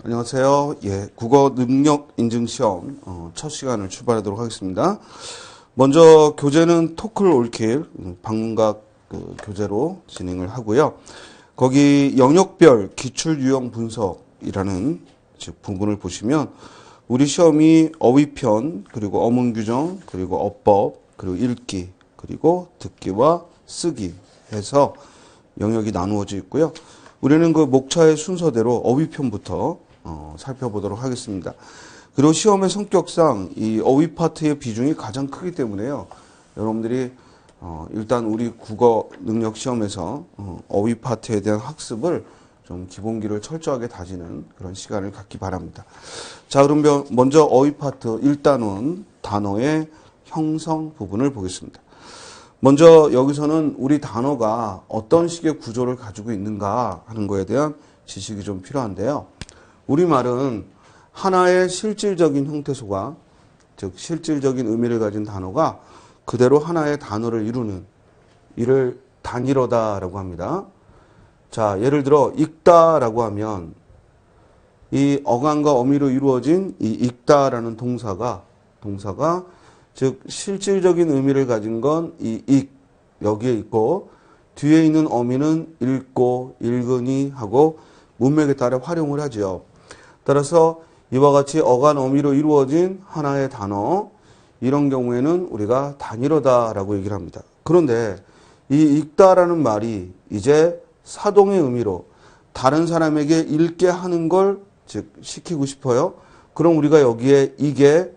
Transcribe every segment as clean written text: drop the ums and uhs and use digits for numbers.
안녕하세요. 국어 능력 인증 시험 첫 시간을 출발하도록 하겠습니다. 먼저 교재는 토클 올킬 방문각 교재로 진행을 하고요. 거기 영역별 기출 유형 분석이라는 즉 부분을 보시면 우리 시험이 어휘편, 그리고 어문 규정, 그리고 어법, 그리고 읽기, 그리고 듣기와 쓰기 해서 영역이 나누어져 있고요. 우리는 그 목차의 순서대로 어휘편부터 살펴보도록 하겠습니다. 그리고 시험의 성격상 이 어휘 파트의 비중이 가장 크기 때문에요. 여러분들이 일단 우리 국어 능력 시험에서 어휘 파트에 대한 학습을 좀 기본기를 철저하게 다지는 그런 시간을 갖기 바랍니다. 자, 그럼 먼저 어휘 파트 1단원 단어의 형성 부분을 보겠습니다. 먼저 여기서는 우리 단어가 어떤 식의 구조를 가지고 있는가 하는 거에 대한 지식이 좀 필요한데요. 우리말은 하나의 실질적인 형태소가, 즉 실질적인 의미를 가진 단어가 그대로 하나의 단어를 이루는 이를 단일어다라고 합니다. 자, 예를 들어 읽다라고 하면 이 어간과 어미로 이루어진 이 읽다라는 동사가 즉 실질적인 의미를 가진 건 이 여기에 있고, 뒤에 있는 어미는 읽고 읽으니 하고 문맥에 따라 활용을 하죠. 따라서 이와 같이 어간 어미로 이루어진 하나의 단어, 이런 경우에는 우리가 단일어다라고 얘기를 합니다. 그런데 이 읽다라는 말이 이제 사동의 의미로 다른 사람에게 읽게 하는 걸 즉 시키고 싶어요. 그럼 우리가 여기에 이게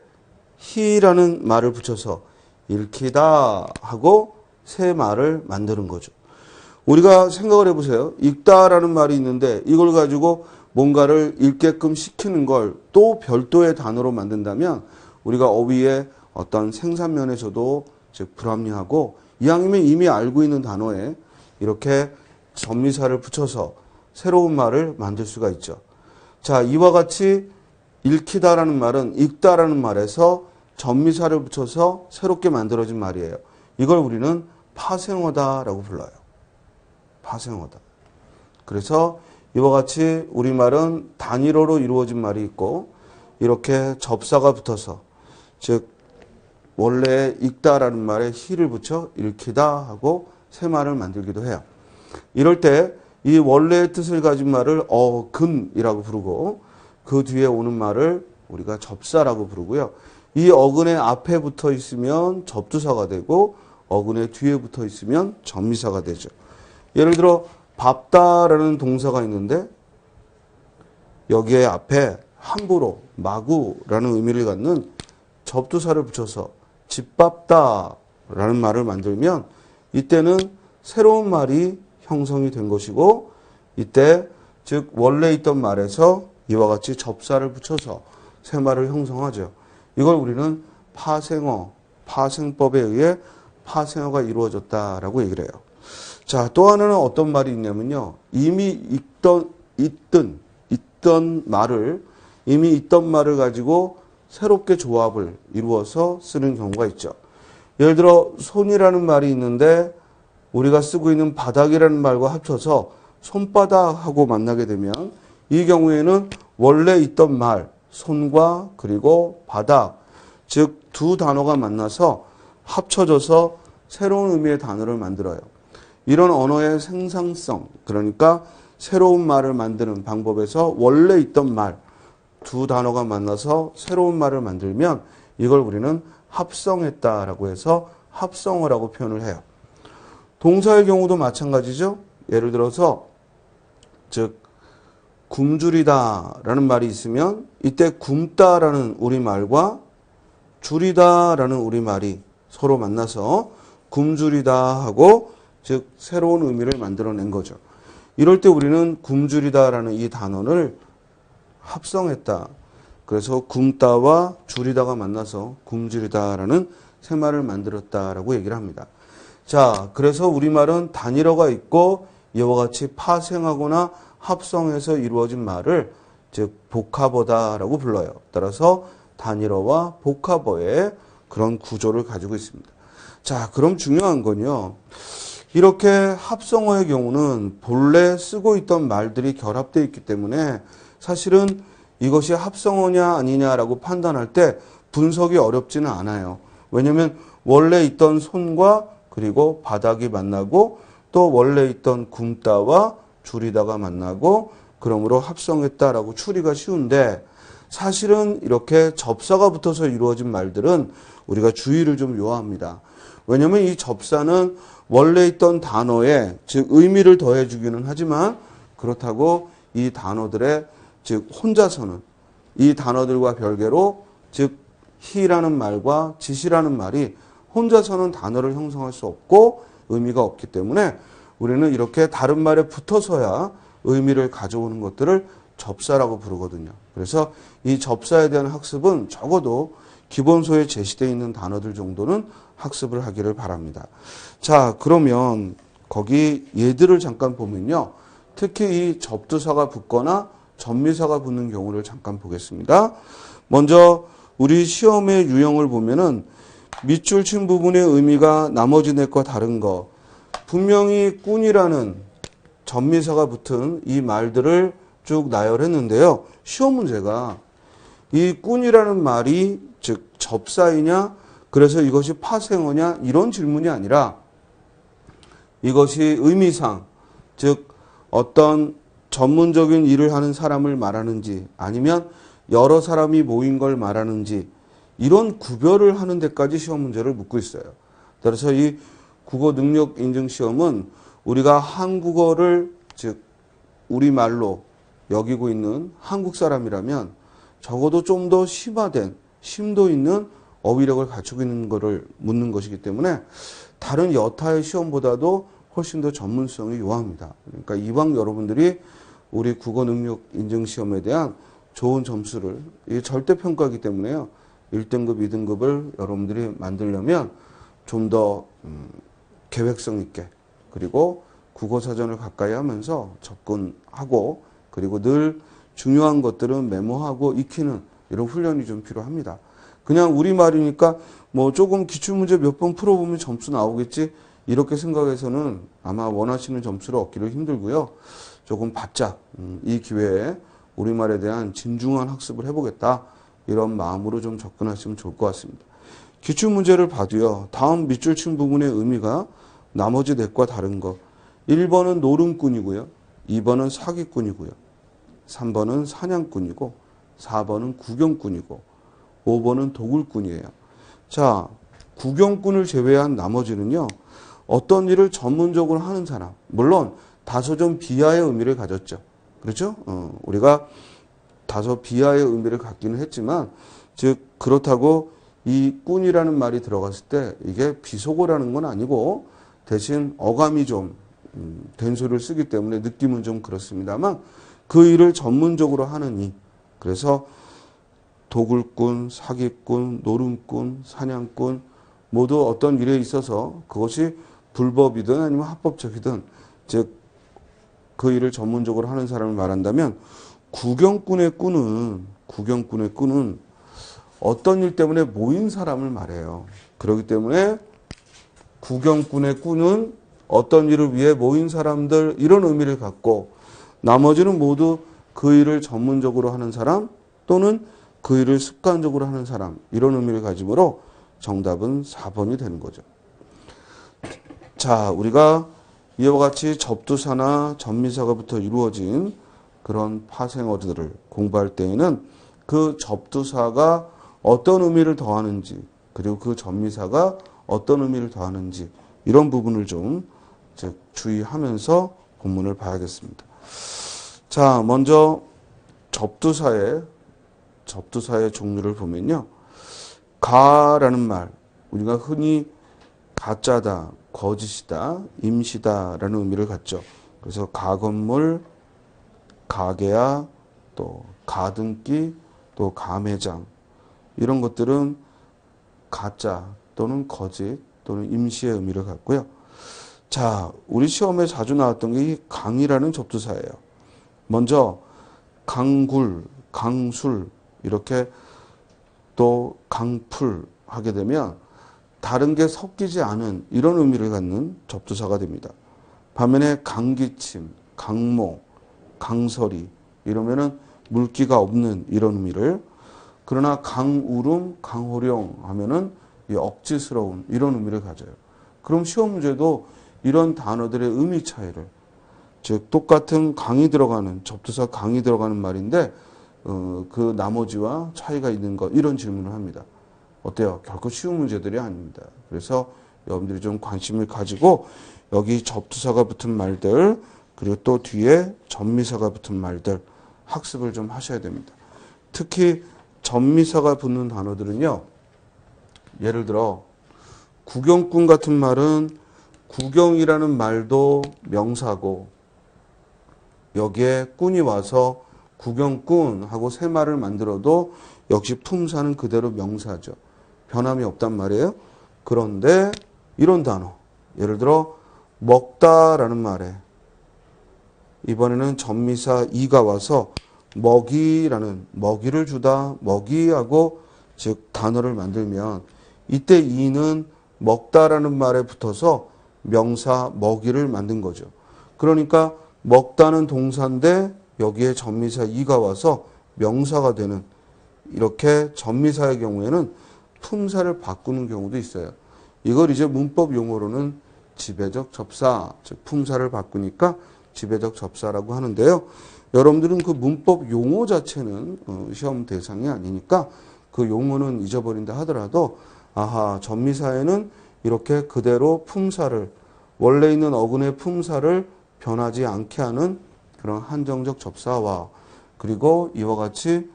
히라는 말을 붙여서 읽히다 하고 새 말을 만드는 거죠. 우리가 생각을 해보세요. 읽다라는 말이 있는데 이걸 가지고 뭔가를 읽게끔 시키는 걸 또 별도의 단어로 만든다면 우리가 어휘의 어떤 생산면에서도 즉 불합리하고, 이왕이면 이미 알고 있는 단어에 이렇게 접미사를 붙여서 새로운 말을 만들 수가 있죠. 자, 이와 같이 읽히다라는 말은 읽다라는 말에서 접미사를 붙여서 새롭게 만들어진 말이에요. 이걸 우리는 파생어다라고 불러요. 파생어다. 그래서 이와 같이 우리말은 단일어로 이루어진 말이 있고, 이렇게 접사가 붙어서 즉 원래 읽다라는 말에 히를 붙여 읽히다 하고 새 말을 만들기도 해요. 이럴 때 이 원래의 뜻을 가진 말을 어근이라고 부르고, 그 뒤에 오는 말을 우리가 접사라고 부르고요. 이 어근의 앞에 붙어 있으면 접두사가 되고 어근의 뒤에 붙어 있으면 접미사가 되죠. 예를 들어 밟다라는 동사가 있는데 여기에 앞에 함부로, 마구라는 의미를 갖는 접두사를 붙여서 집밟다라는 말을 만들면 이때는 새로운 말이 형성이 된 것이고, 이때 즉 원래 있던 말에서 이와 같이 접사를 붙여서 새 말을 형성하죠. 이걸 우리는 파생어, 파생법에 의해 파생어가 이루어졌다라고 얘기를 해요. 자, 또 하나는 어떤 말이 있냐면요. 이미 있던 말을 가지고 새롭게 조합을 이루어서 쓰는 경우가 있죠. 예를 들어 손이라는 말이 있는데 우리가 쓰고 있는 바닥이라는 말과 합쳐서 손바닥하고 만나게 되면 이 경우에는 원래 있던 말, 손과 그리고 바닥, 즉 두 단어가 만나서 합쳐져서 새로운 의미의 단어를 만들어요. 이런 언어의 생산성, 그러니까 새로운 말을 만드는 방법에서 원래 있던 말, 두 단어가 만나서 새로운 말을 만들면 이걸 우리는 합성했다라고 해서 합성어라고 표현을 해요. 동사의 경우도 마찬가지죠. 예를 들어서 즉 굶주리다라는 말이 있으면 이때 굶다라는 우리말과 줄이다라는 우리말이 서로 만나서 굶주리다 하고 즉 새로운 의미를 만들어낸 거죠. 이럴 때 우리는 굶주리다라는 이 단어를 합성했다. 그래서 굶다와 줄이다가 만나서 굶주리다라는 새 말을 만들었다라고 얘기를 합니다. 자, 그래서 우리말은 단일어가 있고 이와 같이 파생하거나 합성해서 이루어진 말을 즉 복합어다라고 불러요. 따라서 단일어와 복합어의 그런 구조를 가지고 있습니다. 자, 그럼 중요한 건요. 이렇게 합성어의 경우는 본래 쓰고 있던 말들이 결합되어 있기 때문에 사실은 이것이 합성어냐 아니냐라고 판단할 때 분석이 어렵지는 않아요. 왜냐하면 원래 있던 손과 그리고 바닥이 만나고 또 원래 있던 굼다와 줄이다가 만나고 그러므로 합성했다라고 추리가 쉬운데 사실은 이렇게 접사가 붙어서 이루어진 말들은 우리가 주의를 좀 요합니다. 왜냐하면 이 접사는 원래 있던 단어에 즉 의미를 더해주기는 하지만 그렇다고 이 단어들의 즉 혼자서는 이 단어들과 별개로 즉 he라는 말과 짓이라는 말이 혼자서는 단어를 형성할 수 없고 의미가 없기 때문에 우리는 이렇게 다른 말에 붙어서야 의미를 가져오는 것들을 접사라고 부르거든요. 그래서 이 접사에 대한 학습은 적어도 기본소에 제시되어 있는 단어들 정도는 학습을 하기를 바랍니다. 자, 그러면 거기 예들을 잠깐 보면요. 특히 이 접두사가 붙거나 접미사가 붙는 경우를 잠깐 보겠습니다. 먼저 우리 시험의 유형을 보면은 밑줄 친 부분의 의미가 나머지 넷과 다른 거. 분명히 꾼이라는 접미사가 붙은 이 말들을 쭉 나열했는데요. 시험 문제가 이 꾼이라는 말이 즉 접사이냐 그래서 이것이 파생어냐 이런 질문이 아니라 이것이 의미상 즉 어떤 전문적인 일을 하는 사람을 말하는지 아니면 여러 사람이 모인 걸 말하는지 이런 구별을 하는 데까지 시험 문제를 묻고 있어요. 그래서 이 국어 능력 인증 시험은 우리가 한국어를 즉 우리말로 여기고 있는 한국 사람이라면 적어도 좀 더 심화된 심도 있는 어휘력을 갖추고 있는 것을 묻는 것이기 때문에 다른 여타의 시험보다도 훨씬 더 전문성이 요합니다. 그러니까 이왕 여러분들이 우리 국어 능력 인증 시험에 대한 좋은 점수를 이게 절대평가이기 때문에요. 1등급, 2등급을 여러분들이 만들려면 좀 더 계획성 있게 그리고 국어사전을 가까이 하면서 접근하고 그리고 늘 중요한 것들은 메모하고 익히는 이런 훈련이 좀 필요합니다. 그냥 우리말이니까 뭐 조금 기출문제 몇 번 풀어보면 점수 나오겠지 이렇게 생각해서는 아마 원하시는 점수를 얻기를 힘들고요. 조금 바짝 이 기회에 우리말에 대한 진중한 학습을 해보겠다 이런 마음으로 좀 접근하시면 좋을 것 같습니다. 기출문제를 봐도요. 다음 밑줄 친 부분의 의미가 나머지 넷과 다른 거. 1번은 노름꾼이고요. 2번은 사기꾼이고요. 3번은 사냥꾼이고 4번은 구경꾼이고 5번은 도굴꾼이에요. 자, 구경꾼을 제외한 나머지는요. 어떤 일을 전문적으로 하는 사람. 물론 다소 좀 비하의 의미를 가졌죠. 그렇죠? 우리가 다소 비하의 의미를 갖기는 했지만 즉 그렇다고 이 꾼이라는 말이 들어갔을 때 이게 비속어라는 건 아니고 대신 어감이 좀 된소리를 쓰기 때문에 느낌은 좀 그렇습니다만 그 일을 전문적으로 하는 이. 그래서 도굴꾼, 사기꾼, 노름꾼, 사냥꾼 모두 어떤 일에 있어서 그것이 불법이든 아니면 합법적이든 즉 그 일을 전문적으로 하는 사람을 말한다면 구경꾼의 꾼은 어떤 일 때문에 모인 사람을 말해요. 그렇기 때문에 구경꾼의 꾼은 어떤 일을 위해 모인 사람들 이런 의미를 갖고 나머지는 모두 그 일을 전문적으로 하는 사람 또는 그 일을 습관적으로 하는 사람 이런 의미를 가지므로 정답은 4번이 되는 거죠. 자, 우리가 이와 같이 접두사나 접미사가부터 이루어진 그런 파생어들을 공부할 때에는 그 접두사가 어떤 의미를 더하는지 그리고 그 접미사가 어떤 의미를 더하는지 이런 부분을 좀 주의하면서 본문을 봐야겠습니다. 자, 먼저 접두사의 종류를 보면요. 가라는 말, 우리가 흔히 가짜다, 거짓이다, 임시다라는 의미를 갖죠. 그래서 가건물, 가게야, 또 가등기, 또 가매장 이런 것들은 가짜 또는 거짓 또는 임시의 의미를 갖고요. 자, 우리 시험에 자주 나왔던 게 이 강이라는 접두사예요. 먼저 강굴, 강술 이렇게 또 강풀 하게 되면 다른 게 섞이지 않은 이런 의미를 갖는 접두사가 됩니다. 반면에 강기침, 강모, 강설이 이러면은 물기가 없는 이런 의미를. 그러나 강우름, 강호령 하면은 이 억지스러운 이런 의미를 가져요. 그럼 시험 문제도 이런 단어들의 의미 차이를, 즉 똑같은 강이 들어가는, 접두사 강이 들어가는 말인데 그 나머지와 차이가 있는 것, 이런 질문을 합니다. 어때요? 결코 쉬운 문제들이 아닙니다. 그래서 여러분들이 좀 관심을 가지고 여기 접두사가 붙은 말들, 그리고 또 뒤에 전미사가 붙은 말들 학습을 좀 하셔야 됩니다. 특히 전미사가 붙는 단어들은요, 예를 들어 구경꾼 같은 말은 구경이라는 말도 명사고, 여기에 꾼이 와서 구경꾼 하고 세 말을 만들어도 역시 품사는 그대로 명사죠. 변함이 없단 말이에요. 그런데 이런 단어, 예를 들어 먹다라는 말에 이번에는 전미사 이가 와서 먹이라는, 먹이를 주다, 먹이하고 즉 단어를 만들면 이때 이는 먹다라는 말에 붙어서 명사 먹이를 만든 거죠. 그러니까 먹다는 동사인데 여기에 전미사 이가 와서 명사가 되는, 이렇게 전미사의 경우에는 품사를 바꾸는 경우도 있어요. 이걸 이제 문법 용어로는 지배적 접사, 즉 품사를 바꾸니까 지배적 접사라고 하는데요. 여러분들은 그 문법 용어 자체는 시험 대상이 아니니까 그 용어는 잊어버린다 하더라도, 아하, 전미사에는 이렇게 그대로 품사를, 원래 있는 어근의 품사를 변하지 않게 하는 그런 한정적 접사와, 그리고 이와 같이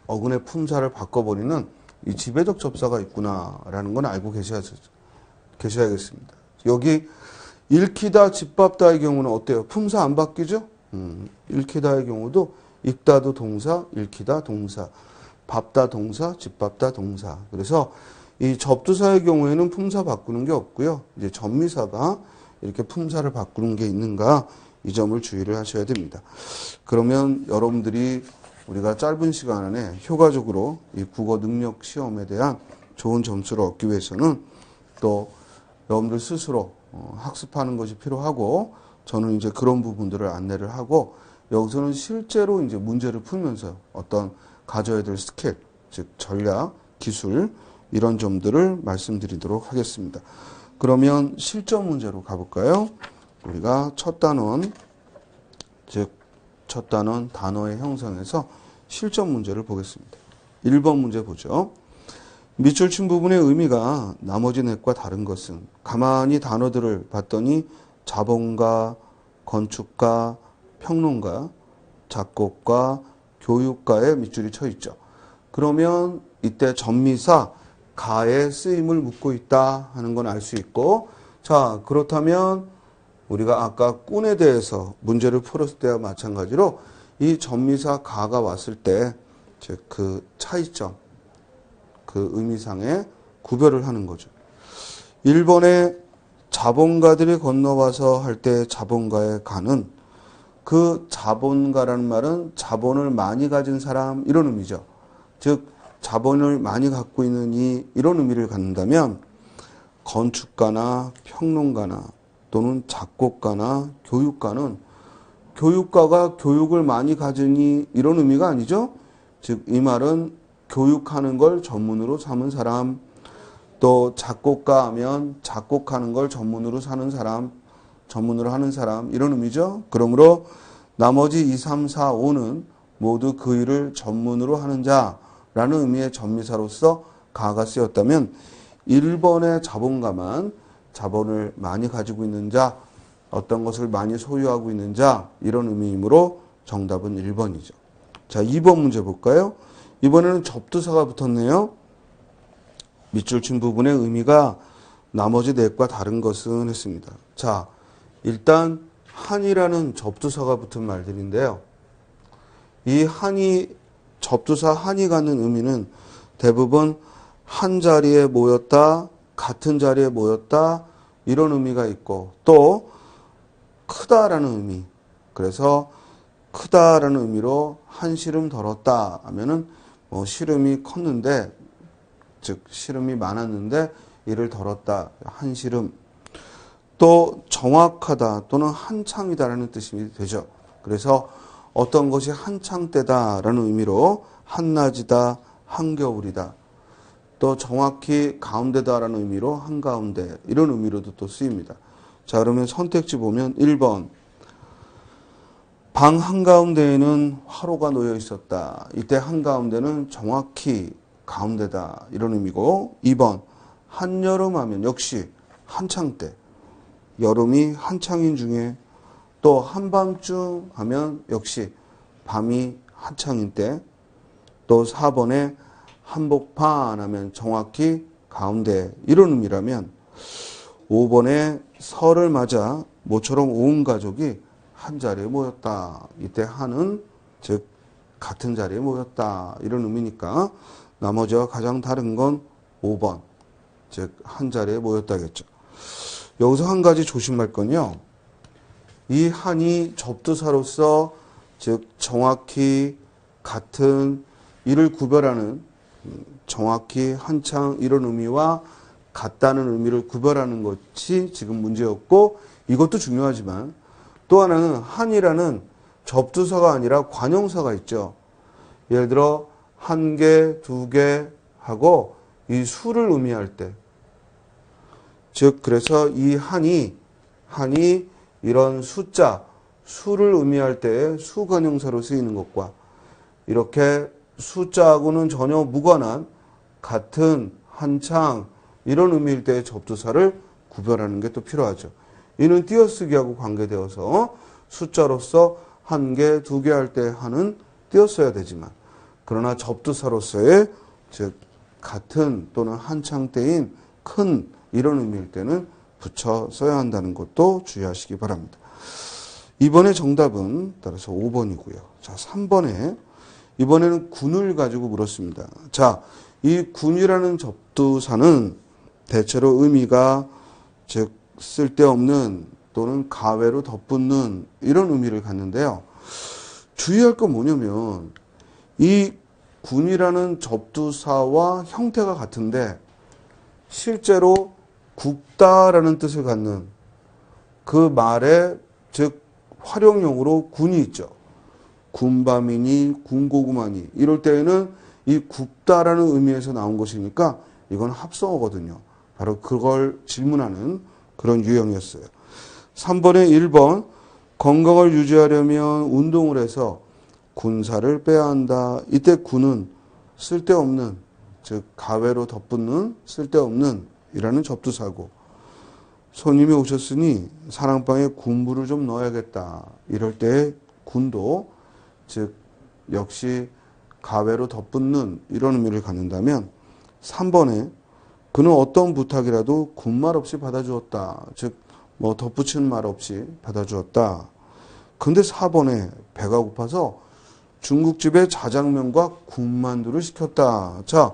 어근의 품사를 바꿔버리는 이 지배적 접사가 있구나라는 건 알고 계셔야겠습니다. 여기 읽히다, 집밥다의 경우는 어때요? 품사 안 바뀌죠? 읽히다의 경우도 읽다도 동사, 읽히다 동사, 밥다 동사, 집밥다 동사. 그래서 이 접두사의 경우에는 품사 바꾸는 게 없고요. 이제 전미사가 이렇게 품사를 바꾸는 게 있는가, 이 점을 주의를 하셔야 됩니다. 그러면 여러분들이 우리가 짧은 시간 안에 효과적으로 이 국어 능력 시험에 대한 좋은 점수를 얻기 위해서는 또 여러분들 스스로 학습하는 것이 필요하고, 저는 이제 그런 부분들을 안내를 하고, 여기서는 실제로 이제 문제를 풀면서 어떤 가져야 될 스킬, 즉 전략, 기술, 이런 점들을 말씀드리도록 하겠습니다. 그러면 실전 문제로 가볼까요? 우리가 첫 단원, 즉 첫 단원 단어의 형성에서 실전 문제를 보겠습니다. 1번 문제 보죠. 밑줄 친 부분의 의미가 나머지 넷과 다른 것은, 가만히 단어들을 봤더니 자본가, 건축가, 평론가, 작곡가, 교육가의 밑줄이 쳐 있죠. 그러면 이때 전미사 가의 쓰임을 묻고 있다 하는 건 알 수 있고, 자, 그렇다면 우리가 아까 꾼에 대해서 문제를 풀었을 때와 마찬가지로 이 전미사 가가 왔을 때 즉 그 차이점, 그 의미상의 구별을 하는 거죠. 1번에 자본가들이 건너와서 할 때 자본가의 가는, 그 자본가라는 말은 자본을 많이 가진 사람, 이런 의미죠. 즉 자본을 많이 갖고 있는 이런 의미를 갖는다면, 건축가나 평론가나 또는 작곡가나 교육가는 교육가가 교육을 많이 가지니 이런 의미가 아니죠. 즉 이 말은 교육하는 걸 전문으로 삼은 사람, 또 작곡가 하면 작곡하는 걸 전문으로 사는 사람, 전문으로 하는 사람, 이런 의미죠. 그러므로 나머지 2, 3, 4, 5는 모두 그 일을 전문으로 하는 자라는 의미의 전미사로서 가가 쓰였다면, 1번의 자본가만 자본을 많이 가지고 있는 자, 어떤 것을 많이 소유하고 있는 자, 이런 의미이므로 정답은 1번이죠. 자, 2번 문제 볼까요? 이번에는 접두사가 붙었네요. 밑줄 친 부분의 의미가 나머지 넷과 다른 것은 했습니다. 자, 일단 한이라는 접두사가 붙은 말들인데요. 이 한이, 접두사 한이 갖는 의미는 대부분 한 자리에 모였다, 같은 자리에 모였다, 이런 의미가 있고, 또 크다라는 의미, 그래서 크다라는 의미로 한 시름 덜었다 하면은 시름이 컸는데, 즉 시름이 많았는데 이를 덜었다, 한 시름. 또 정확하다 또는 한창이다라는 뜻이 되죠. 그래서 어떤 것이 한창 때다라는 의미로 한낮이다, 한겨울이다. 또 정확히 가운데다라는 의미로 한가운데 이런 의미로도 또 쓰입니다. 자, 그러면 선택지 보면 1번 방 한가운데에는 화로가 놓여 있었다. 이때 한가운데는 정확히 가운데다 이런 의미고 2번 한여름 하면 역시 한창 때 여름이 한창인 중에 또 한밤중 하면 역시 밤이 한창인 때 또 4번에 한복판 하면 정확히 가운데 이런 의미라면 5번에 설을 맞아 모처럼 온 가족이 한 자리에 모였다. 이때 한은 즉 같은 자리에 모였다. 이런 의미니까 나머지와 가장 다른 건 5번. 즉 한 자리에 모였다겠죠. 여기서 한 가지 조심할 건요. 이 한이 접두사로서 즉 정확히 같은 이를 구별하는 정확히 한창 이런 의미와 같다는 의미를 구별하는 것이 지금 문제였고 이것도 중요하지만 또 하나는 한이라는 접두사가 아니라 관용사가 있죠. 예를 들어 한 개, 두 개 하고 이 수를 의미할 때 즉 그래서 이 한이 이런 숫자, 수를 의미할 때 수관용사로 쓰이는 것과 이렇게 숫자하고는 전혀 무관한 같은 한창 이런 의미일 때의 접두사를 구별하는 게 또 필요하죠. 이는 띄어쓰기하고 관계되어서 숫자로서 한 개, 두 개 할 때 한은 띄었어야 되지만 그러나 접두사로서의 즉 같은 또는 한창 때인 큰 이런 의미일 때는 붙여 써야 한다는 것도 주의하시기 바랍니다. 이번에 정답은 따라서 5번이고요. 자, 3번에 이번에는 군을 가지고 물었습니다. 자, 이 군이라는 접두사는 대체로 의미가 즉 쓸데없는 또는 가외로 덧붙는 이런 의미를 갖는데요. 주의할 건 뭐냐면 이 군이라는 접두사와 형태가 같은데 실제로 굽다라는 뜻을 갖는 그 말에 즉 활용용으로 군이 있죠. 군밤이니 군고구마니 이럴 때에는 이 굽다라는 의미에서 나온 것이니까 이건 합성어거든요. 바로 그걸 질문하는 그런 유형이었어요. 3번에 1번 건강을 유지하려면 운동을 해서 군살을 빼야 한다. 이때 군은 쓸데없는 즉 가외로 덧붙는 쓸데없는 이라는 접두사고 손님이 오셨으니 사랑방에 군부를 좀 넣어야겠다. 이럴 때 군도 즉 역시 가외로 덧붙는 이런 의미를 갖는다면 3번에 그는 어떤 부탁이라도 군말 없이 받아주었다. 즉 뭐 덧붙이는 말 없이 받아주었다. 근데 4번에 배가 고파서 중국집에 자장면과 군만두를 시켰다. 자,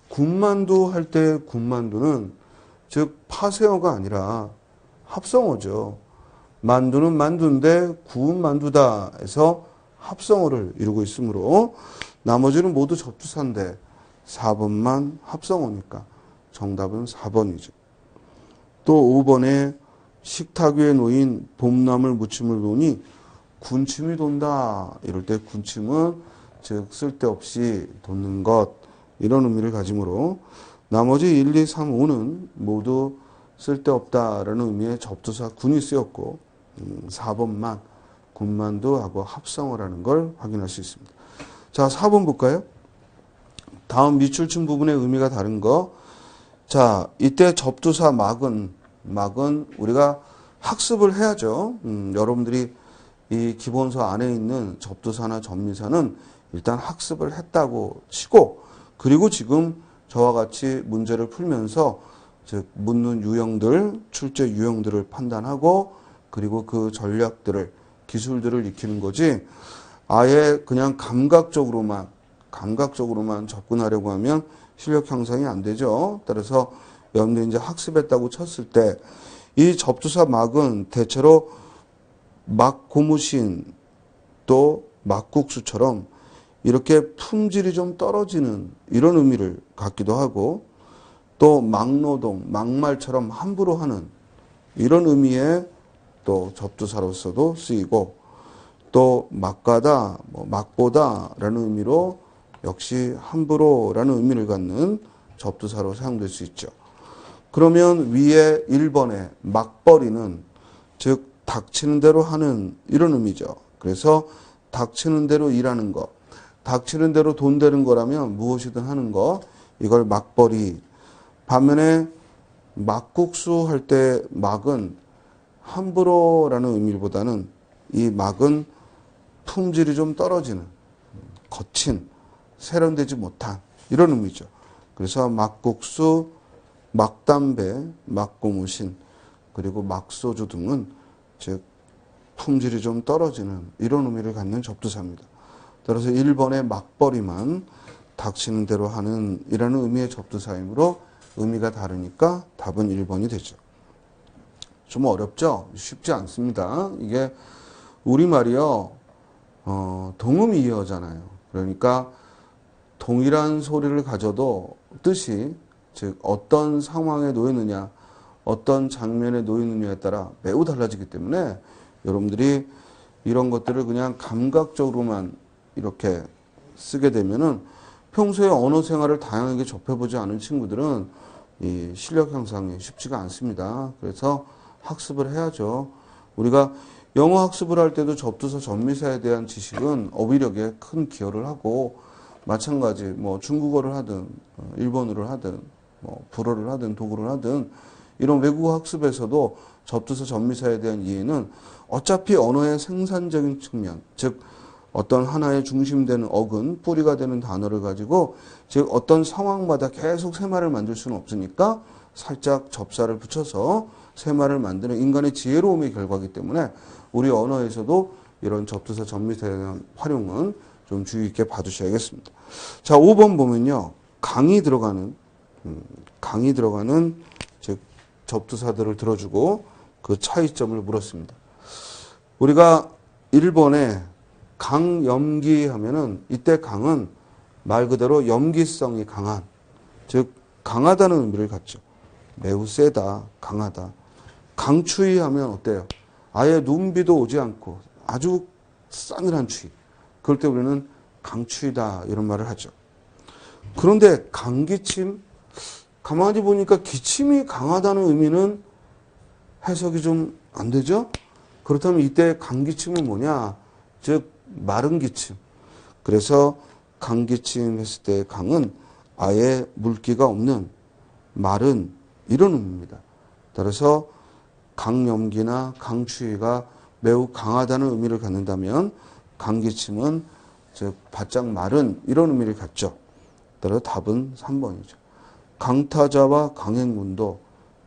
군만두 할 때 군만두는 즉 파세어가 아니라 합성어죠. 만두는 만두인데 구운 만두다 해서 합성어를 이루고 있으므로 나머지는 모두 접두사인데 4번만 합성어니까 정답은 4번이죠. 또 5번에 식탁 위에 놓인 봄나물 무침을 보니 군침이 돈다. 이럴 때 군침은 즉 쓸데없이 돋는 것 이런 의미를 가지므로 나머지 1, 2, 3, 5는 모두 쓸데없다라는 의미의 접두사 군이 쓰였고 4번만 군만두하고 합성어라는 걸 확인할 수 있습니다. 자, 4번 볼까요? 다음 밑줄친 부분의 의미가 다른 거. 자, 이때 접두사 막은 우리가 학습을 해야죠. 여러분들이 이 기본서 안에 있는 접두사나 접미사는 일단 학습을 했다고 치고 그리고 지금 저와 같이 문제를 풀면서 즉 묻는 유형들, 출제 유형들을 판단하고 그리고 그 전략들을 기술들을 익히는 거지 아예 그냥 감각적으로만 접근하려고 하면 실력 향상이 안 되죠. 따라서 여러분들이 이제 학습했다고 쳤을 때 이 접두사 막은 대체로 막고무신 또 막국수처럼 이렇게 품질이 좀 떨어지는 이런 의미를 갖기도 하고 또 막노동, 막말처럼 함부로 하는 이런 의미의 또 접두사로서도 쓰이고 또 막가다, 막보다라는 의미로 역시 함부로라는 의미를 갖는 접두사로 사용될 수 있죠. 그러면 위에 1번의 막벌이는 즉 닥치는 대로 하는 이런 의미죠. 그래서 닥치는 대로 일하는 거, 닥치는 대로 돈 되는 거라면 무엇이든 하는 거, 이걸 막벌이. 반면에 막국수 할 때 막은 함부로라는 의미보다는 이 막은 품질이 좀 떨어지는, 거친, 세련되지 못한 이런 의미죠. 그래서 막국수, 막담배, 막고무신, 그리고 막소주 등은 즉 품질이 좀 떨어지는 이런 의미를 갖는 접두사입니다. 따라서 1번의 막벌이만 닥치는 대로 하는 이라는 의미의 접두사이므로 의미가 다르니까 답은 1번이 되죠. 좀 어렵죠? 쉽지 않습니다. 이게 우리말이요, 동음이어잖아요. 그러니까 동일한 소리를 가져도 뜻이, 즉 어떤 상황에 놓이느냐, 어떤 장면에 놓이느냐에 따라 매우 달라지기 때문에 여러분들이 이런 것들을 그냥 감각적으로만 이렇게 쓰게 되면은 평소에 언어 생활을 다양하게 접해보지 않은 친구들은 이 실력 향상이 쉽지가 않습니다. 그래서 학습을 해야죠. 우리가 영어 학습을 할 때도 접두사 전미사에 대한 지식은 어휘력에 큰 기여를 하고, 마찬가지 뭐 중국어를 하든 일본어를 하든 뭐 불어를 하든 독어를 하든 이런 외국어 학습에서도 접두사 전미사에 대한 이해는 어차피 언어의 생산적인 측면, 즉 어떤 하나의 중심되는 어근, 뿌리가 되는 단어를 가지고 즉 어떤 상황마다 계속 새말을 만들 수는 없으니까 살짝 접사를 붙여서 새말을 만드는 인간의 지혜로움의 결과이기 때문에 우리 언어에서도 이런 접두사 전미사에 대한 활용은 좀 주의 있게 봐주셔야겠습니다. 자, 5번 보면요. 강이 들어가는 즉 접두사들을 들어주고 그 차이점을 물었습니다. 우리가 1번에 강염기 하면은 이때 강은 말 그대로 염기성이 강한, 즉 강하다는 의미를 갖죠. 매우 세다, 강하다. 강추위 하면 어때요? 아예 눈비도 오지 않고 아주 싸늘한 추위. 그럴 때 우리는 강추위다 이런 말을 하죠. 그런데 강기침, 가만히 보니까 기침이 강하다는 의미는 해석이 좀 안 되죠? 그렇다면 이때 강기침은 뭐냐? 즉 마른 기침. 그래서 강기침 했을 때 강은 아예 물기가 없는 마른 이런 의미입니다. 따라서 강염기나 강추위가 매우 강하다는 의미를 갖는다면 강기침은 즉 바짝 마른 이런 의미를 갖죠. 따라서 답은 3번이죠. 강타자와 강행군도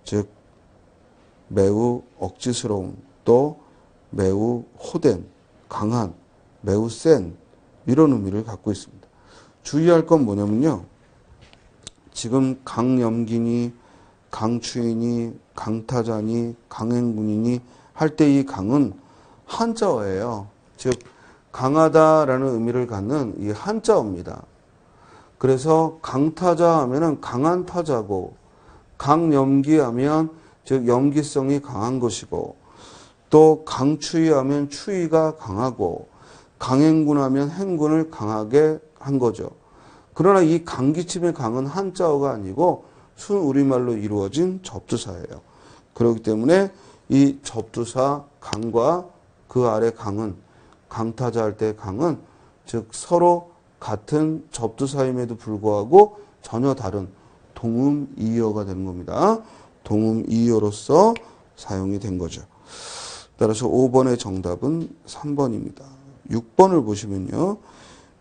즉 매우 억지스러운, 또 매우 호된, 강한, 매우 센 이런 의미를 갖고 있습니다. 주의할 건 뭐냐면요. 지금 강염기니 강추이니 강타자니 강행군이니 할 때 이 강은 한자어예요. 즉 강하다라는 의미를 갖는 이 한자어입니다. 그래서 강타자 하면은 강한 타자고, 강염기 하면 즉 염기성이 강한 것이고, 또 강추위 하면 추위가 강하고, 강행군 하면 행군을 강하게 한 거죠. 그러나 이 강기침의 강은 한자어가 아니고 순 우리말로 이루어진 접두사예요. 그렇기 때문에 이 접두사 강과 그 아래 강은, 강타자 할 때 강은 즉 서로 같은 접두사임에도 불구하고 전혀 다른 동음이어가 되는 겁니다. 동음이어로서 사용이 된 거죠. 따라서 5번의 정답은 3번입니다. 6번을 보시면요.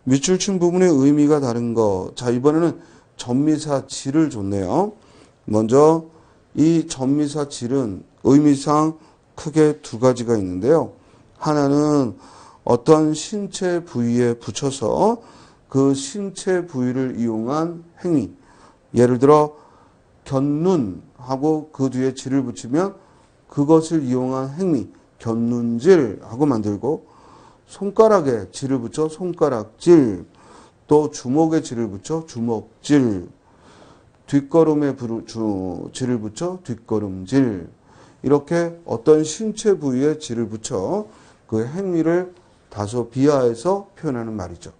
밑줄 친 부분의 의미가 다른 거. 자, 이번에는 전미사 질을 줬네요. 먼저 이 전미사 질은 의미상 크게 두 가지가 있는데요. 하나는 어떤 신체 부위에 붙여서 그 신체 부위를 이용한 행위. 예를 들어 견눈하고 그 뒤에 질을 붙이면 그것을 이용한 행위. 견눈질하고 만들고, 손가락에 질을 붙여 손가락질, 또 주먹에 질을 붙여 주먹질, 뒷걸음에 질을 붙여 뒷걸음질, 이렇게 어떤 신체 부위에 질을 붙여 그 행위를 다소 비하해서 표현하는 말이죠.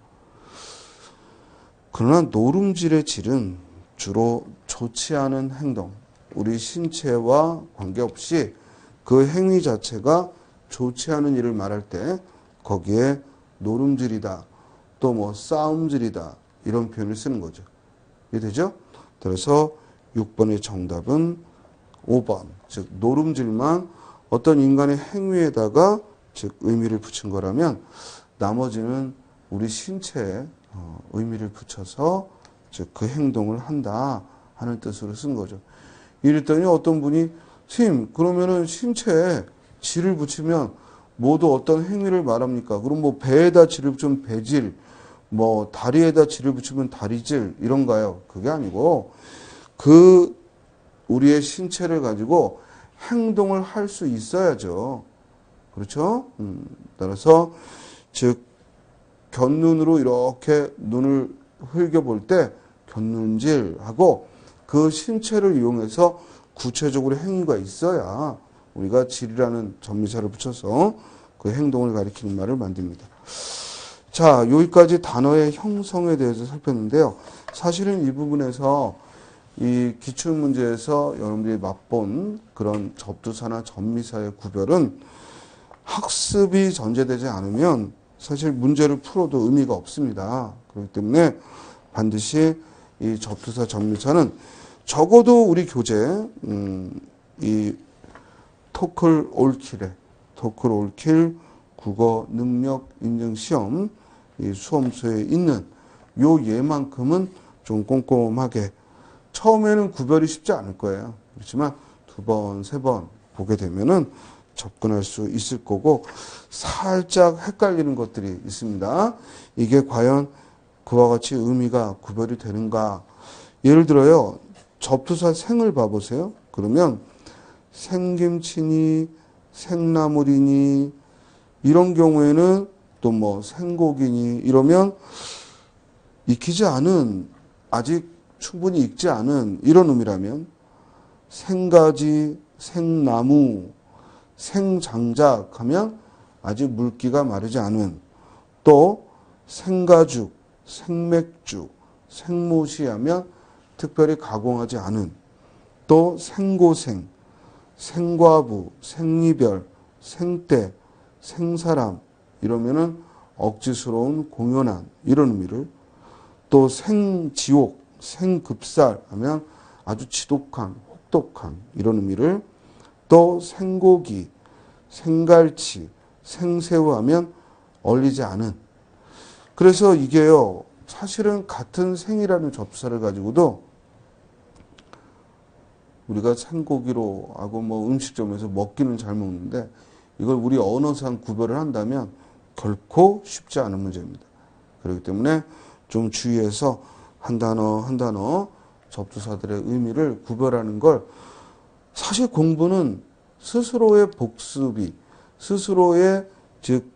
그러나 노름질의 질은 주로 좋지 않은 행동, 우리 신체와 관계없이 그 행위 자체가 좋지 않은 일을 말할 때 거기에 노름질이다, 또 뭐 싸움질이다 이런 표현을 쓰는 거죠. 이해되죠? 그래서 6번의 정답은 5번, 즉 노름질만 어떤 인간의 행위에다가 즉 의미를 붙인 거라면 나머지는 우리 신체에 의미를 붙여서 즉 그 행동을 한다 하는 뜻으로 쓴 거죠. 이랬더니 어떤 분이 스님 그러면은 신체에 질을 붙이면 모두 어떤 행위를 말합니까? 그럼 뭐 배에다 질을 붙이면 배질, 뭐 다리에다 질을 붙이면 다리질 이런가요? 그게 아니고 그 우리의 신체를 가지고 행동을 할 수 있어야죠. 그렇죠? 따라서 즉 곁눈으로 이렇게 눈을 흘겨볼 때 곁눈질하고 그 신체를 이용해서 구체적으로 행위가 있어야 우리가 질이라는 전미사를 붙여서 그 행동을 가리키는 말을 만듭니다. 자, 여기까지 단어의 형성에 대해서 살폈는데요. 사실은 이 부분에서 이 기출문제에서 여러분들이 맛본 그런 접두사나 전미사의 구별은 학습이 전제되지 않으면 사실 문제를 풀어도 의미가 없습니다. 그렇기 때문에 반드시 이 접두사 전미사는 적어도 우리 교재 이 토클 올킬에 토클 올킬 국어 능력 인증 시험 이 수험서에 있는 요 예만큼은 좀 꼼꼼하게 처음에는 구별이 쉽지 않을 거예요. 그렇지만 두 번, 세 번 보게 되면은 접근할 수 있을 거고 살짝 헷갈리는 것들이 있습니다. 이게 과연 그와 같이 의미가 구별이 되는가? 예를 들어요. 접두사 생을 봐보세요. 그러면 생김치니 생나물이니 이런 경우에는 또 뭐 생고기니 이러면 익히지 않은 아직 충분히 익지 않은 이런 의미라면 생가지, 생나무, 생장작 하면 아직 물기가 마르지 않은 또 생가죽, 생맥주, 생모시 하면 특별히 가공하지 않은 또 생고생, 생과부, 생이별, 생때, 생사람 이러면은 억지스러운 공연한 이런 의미를 또 생지옥, 생급살 하면 아주 지독한, 혹독한 이런 의미를 또 생고기, 생갈치, 생새우 하면 얼리지 않은 그래서 이게요 사실은 같은 생이라는 접사를 가지고도 우리가 생고기로 하고 뭐 음식점에서 먹기는 잘 먹는데 이걸 우리 언어상 구별을 한다면 결코 쉽지 않은 문제입니다. 그렇기 때문에 좀 주의해서 한 단어 한 단어 접두사들의 의미를 구별하는 걸 사실 공부는 스스로의 복습이 스스로의 즉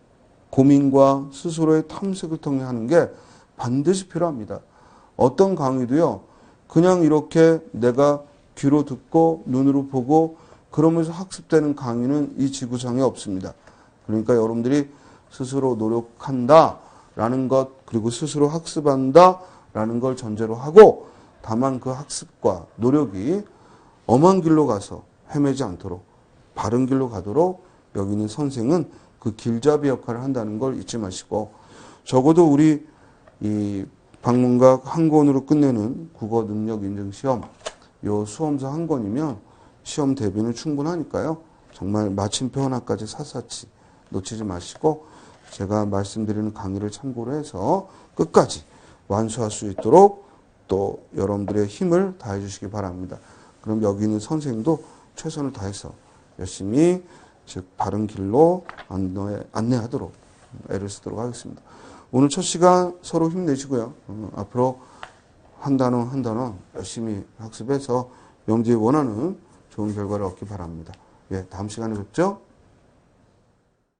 고민과 스스로의 탐색을 통해 하는 게 반드시 필요합니다. 어떤 강의도요 그냥 이렇게 내가 귀로 듣고 눈으로 보고 그러면서 학습되는 강의는 이 지구상에 없습니다. 그러니까 여러분들이 스스로 노력한다라는 것 그리고 스스로 학습한다라는 걸 전제로 하고 다만 그 학습과 노력이 엄한 길로 가서 헤매지 않도록 바른 길로 가도록 여기 있는 선생은 그 길잡이 역할을 한다는 걸 잊지 마시고 적어도 우리 이 방문각 한 권으로 끝내는 국어 능력 인증 시험 요 수험서 한 권이면 시험 대비는 충분하니까요. 정말 마침표 하나까지 샅샅이 놓치지 마시고 제가 말씀드리는 강의를 참고로 해서 끝까지 완수할 수 있도록 또 여러분들의 힘을 다해 주시기 바랍니다. 그럼 여기 있는 선생님도 최선을 다해서 열심히 즉 바른 길로 안내하도록 애를 쓰도록 하겠습니다. 오늘 첫 시간 서로 힘내시고요. 앞으로 한 단어 한 단어 열심히 학습해서 영재에 원하는 좋은 결과를 얻기 바랍니다. 예, 다음 시간에 뵙죠.